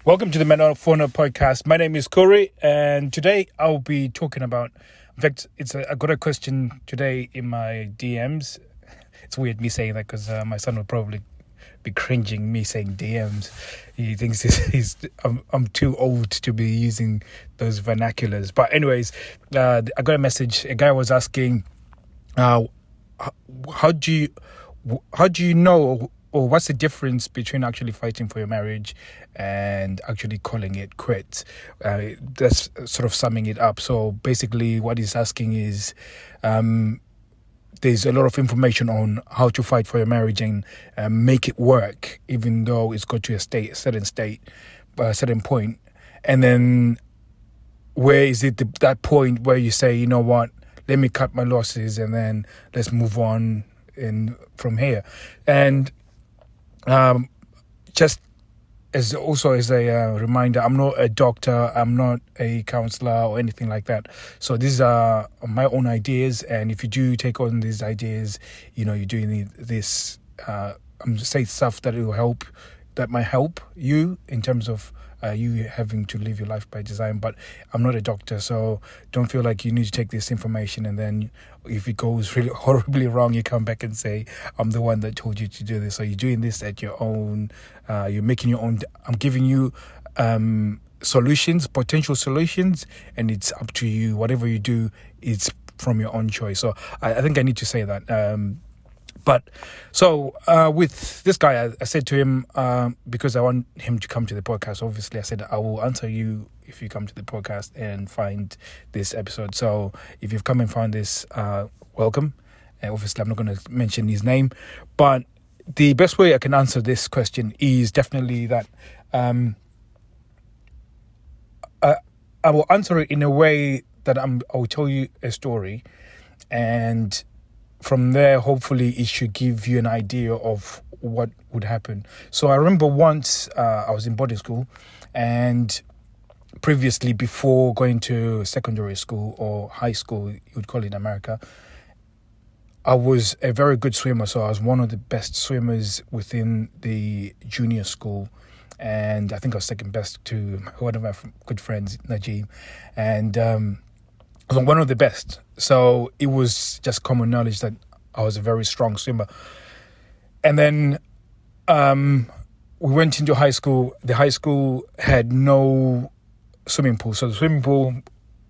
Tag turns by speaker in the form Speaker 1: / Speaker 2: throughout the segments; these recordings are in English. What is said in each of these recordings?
Speaker 1: Welcome to the Men on Phone podcast. My name is Corey, and today I'll be talking about. In fact, I got a question today in my DMs. It's weird me saying that because my son will probably be cringing me saying DMs. He thinks I'm too old to be using those vernaculars. But anyways, I got a message. A guy was asking, how do you know? Or what's the difference between actually fighting for your marriage and actually calling it quits? That's sort of summing it up. So basically what he's asking is there's a lot of information on how to fight for your marriage and make it work, even though it's got to a certain point. And then where is it that point where you say, you know what, let me cut my losses and then let's move on from here. And just as a reminder, I'm not a doctor, I'm not a counselor or anything like that. So these are my own ideas, and if you do take on these ideas, you're doing this. I'm just saying stuff that might help you in terms of you having to live your life by design. But I'm not a doctor, so don't feel like you need to take this information and then if it goes really horribly wrong, you come back and say, I'm the one that told you to do this. So you're doing this at your own, you're making your own. I'm giving you potential solutions, and it's up to you. Whatever you do, it's from your own choice. So I think I need to say that. With this guy, I said to him, because I want him to come to the podcast, obviously I said, I will answer you if you come to the podcast and find this episode. So if you've come and found this, welcome. And obviously I'm not going to mention his name, but the best way I can answer this question is definitely that I will answer it in a way that I will tell you a story, and from there, hopefully, it should give you an idea of what would happen. So I remember once I was in boarding school, and previously, before going to secondary school or high school, you would call it in America, I was a very good swimmer. So I was one of the best swimmers within the junior school. And I think I was second best to one of my good friends, Najim. And I was one of the best. So it was just common knowledge that I was a very strong swimmer. And then we went into high school. The high school had no swimming pool. So the swimming pool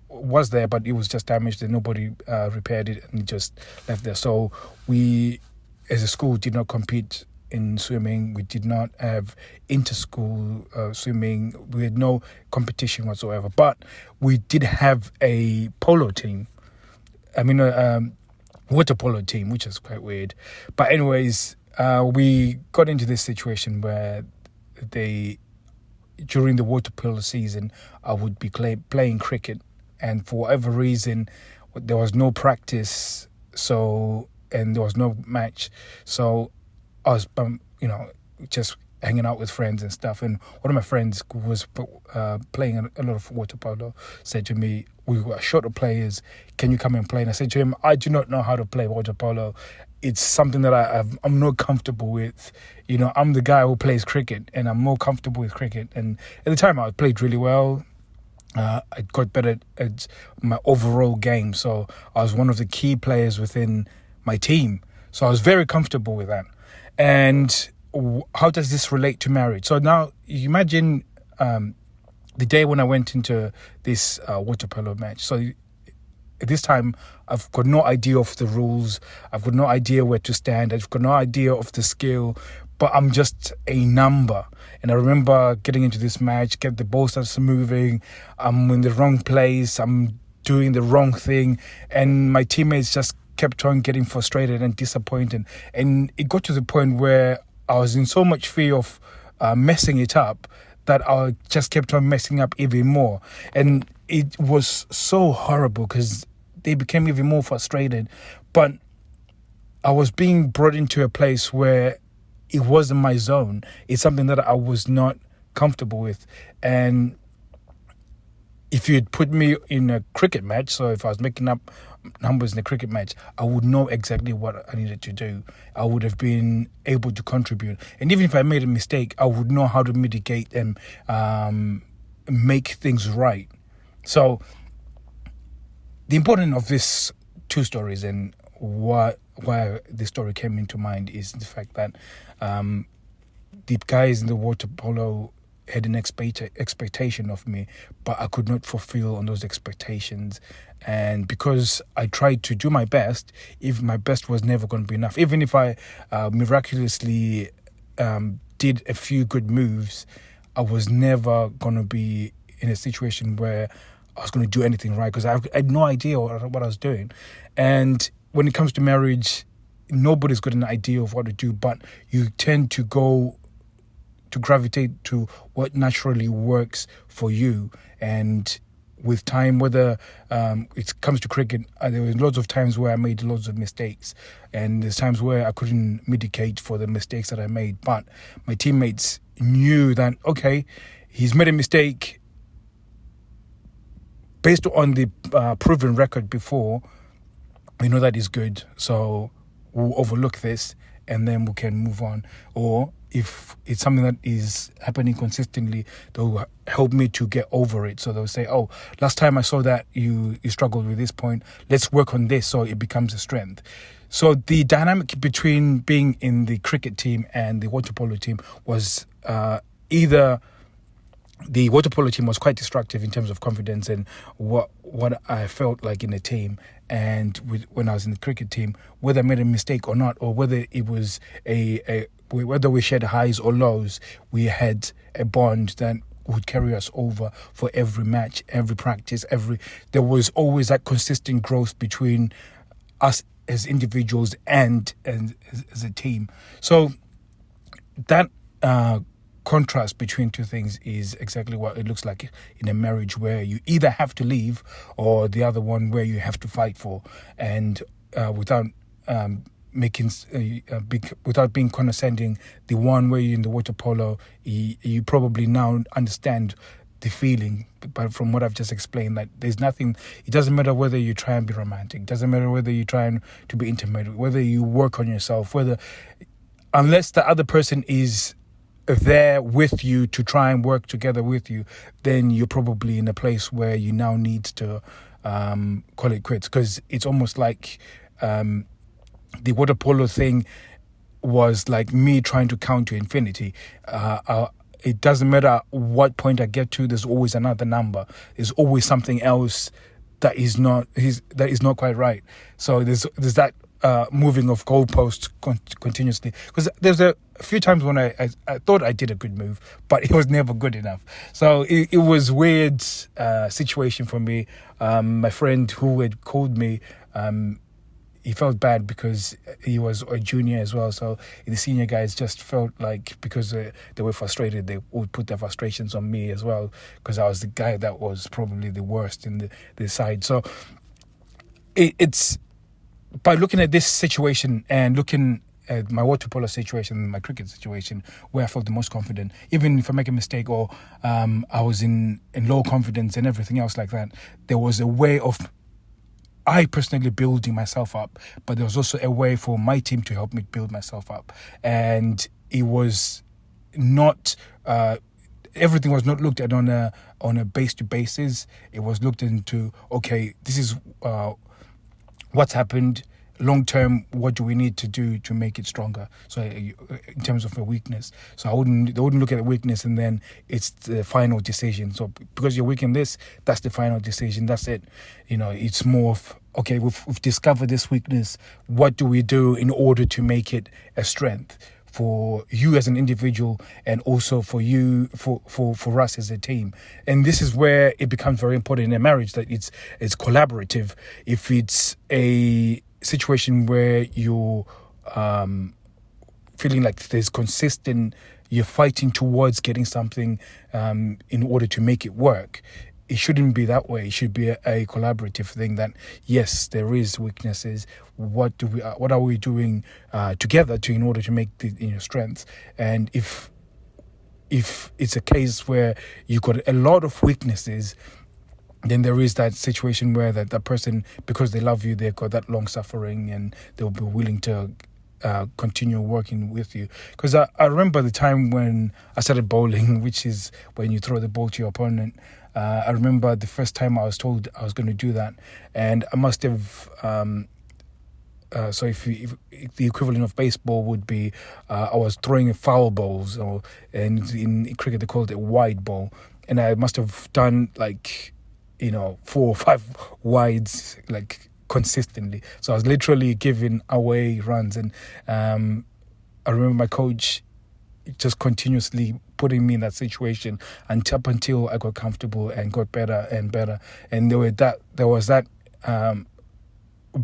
Speaker 1: was there, but it was just damaged and nobody repaired it, and it just left there. So we, as a school, did not compete in swimming. We did not have inter-school swimming. We had no competition whatsoever. But we did have a polo team. Water polo team, which is quite weird. But anyways, we got into this situation where during the water polo season, I would be playing cricket. And for whatever reason, there was no practice, and there was no match. So I was, just hanging out with friends and stuff. And one of my friends who was playing a lot of water polo said to me, we were short of players, can you come and play? And I said to him, I do not know how to play water polo. It's something that I'm not comfortable with. I'm the guy who plays cricket, and I'm more comfortable with cricket. And at the time, I played really well. I got better at my overall game. So I was one of the key players within my team. So I was very comfortable with that. And how does this relate to marriage? So now you imagine the day when I went into this water polo match. So at this time, I've got no idea of the rules. I've got no idea where to stand. I've got no idea of the skill, but I'm just a number. And I remember getting into this match, the ball starts moving. I'm in the wrong place. I'm doing the wrong thing. And my teammates just kept on getting frustrated and disappointed. And it got to the point where I was in so much fear of messing it up that I just kept on messing up even more. And it was so horrible because they became even more frustrated. But I was being brought into a place where it wasn't my zone. It's something that I was not comfortable with. And if you'd put me in a cricket match, so if I was making up numbers in a cricket match, I would know exactly what I needed to do. I would have been able to contribute. And even if I made a mistake, I would know how to mitigate and make things right. So the importance of these two stories and why this story came into mind is the fact that the guys in the water polo had an expectation of me, but I could not fulfill on those expectations. And because I tried to do my best, if my best was never going to be enough, even if I miraculously did a few good moves, I was never going to be in a situation where I was going to do anything right, because I had no idea what I was doing. And when it comes to marriage, nobody's got an idea of what to do, but you tend to gravitate to what naturally works for you. And with time, whether it comes to cricket, there was lots of times where I made lots of mistakes, and there's times where I couldn't mitigate for the mistakes that I made. But my teammates knew that, okay, he's made a mistake. Based on the proven record before, we know that is good, so we'll overlook this and then we can move on. Or if it's something that is happening consistently, they'll help me to get over it. So they'll say, oh, last time I saw that you struggled with this point, let's work on this so it becomes a strength. So the dynamic between being in the cricket team and the water polo team was either the water polo team was quite destructive in terms of confidence and what I felt like in the team, and when I was in the cricket team, whether I made a mistake or not, or whether it was whether we shared highs or lows, we had a bond that would carry us over for every match, every practice, there was always that consistent growth between us as individuals and as a team. So that contrast between two things is exactly what it looks like in a marriage, where you either have to leave or the other one where you have to fight for. And without without being condescending, the one where you're in the water polo, you probably now understand the feeling. But from what I've just explained, that there's nothing, it doesn't matter whether you try and be romantic, it doesn't matter whether you're trying to be intimate, whether you work on yourself, unless the other person is there with you to try and work together with you, then you're probably in a place where you now need to call it quits. Because it's almost like the water polo thing was like me trying to count to infinity. It doesn't matter what point I get to, there's always another number. There's always something else that is not quite right. So there's that moving of goalposts continuously. Because there's a few times when I thought I did a good move, but it was never good enough. So it was weird situation for me. My friend who had called me, he felt bad because he was a junior as well. So the senior guys just felt like, because they were frustrated, they would put their frustrations on me as well, because I was the guy that was probably the worst in the side. So it's by looking at this situation and looking at my water polo situation and my cricket situation, where I felt the most confident, even if I make a mistake or I was in low confidence and everything else like that, there was a way of I personally building myself up, but there was also a way for my team to help me build myself up. And it was not everything was not looked at on a base to basis. It was looked into, okay, this is what's happened. Long term, what do we need to do to make it stronger? So in terms of a weakness, they wouldn't look at the weakness and then it's the final decision. So because you're weak in this, that's the final decision. That's it. It's more of, okay, we've discovered this weakness. What do we do in order to make it a strength for you as an individual, and also for you, for us as a team? And this is where it becomes very important in a marriage, that it's collaborative. If it's a situation where you're feeling like there's consistent, you're fighting towards getting something in order to make it work, it shouldn't be that way. It should be a collaborative thing, that yes, there is weaknesses. What are we doing together in order to make the strengths? And if it's a case where you've got a lot of weaknesses, then there is that situation where that person, because they love you, they've got that long suffering and they'll be willing to continue working with you. Because I remember the time when I started bowling, which is when you throw the ball to your opponent. I remember the first time I was told I was going to do that, and I must have. So if the equivalent of baseball would be, I was throwing foul balls, and in cricket they called it wide ball, and I must have done like, 4 or 5 wides like consistently. So I was literally giving away runs, and I remember my coach just continuously putting me in that situation until I got comfortable and got better and better. And there was that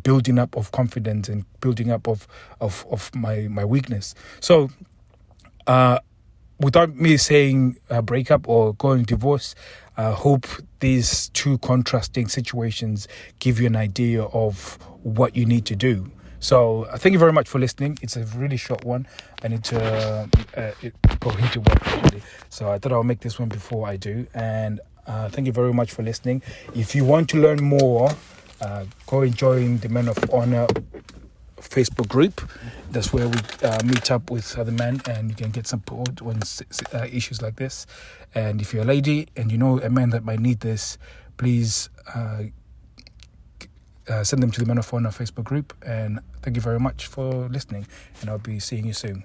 Speaker 1: building up of confidence and building up of my weakness. So without me saying break up or going divorce, I hope these two contrasting situations give you an idea of what you need to do. So thank you very much for listening. It's a really short one. I need to go into work actually. So I thought I'll make this one before I do. And thank you very much for listening. If you want to learn more, go and join the Men of Honor Facebook group. That's where we meet up with other men, and you can get support on issues like this. And if you're a lady and you know a man that might need this, please send them to the Men of Honor Facebook group. And thank you very much for listening, and I'll be seeing you soon.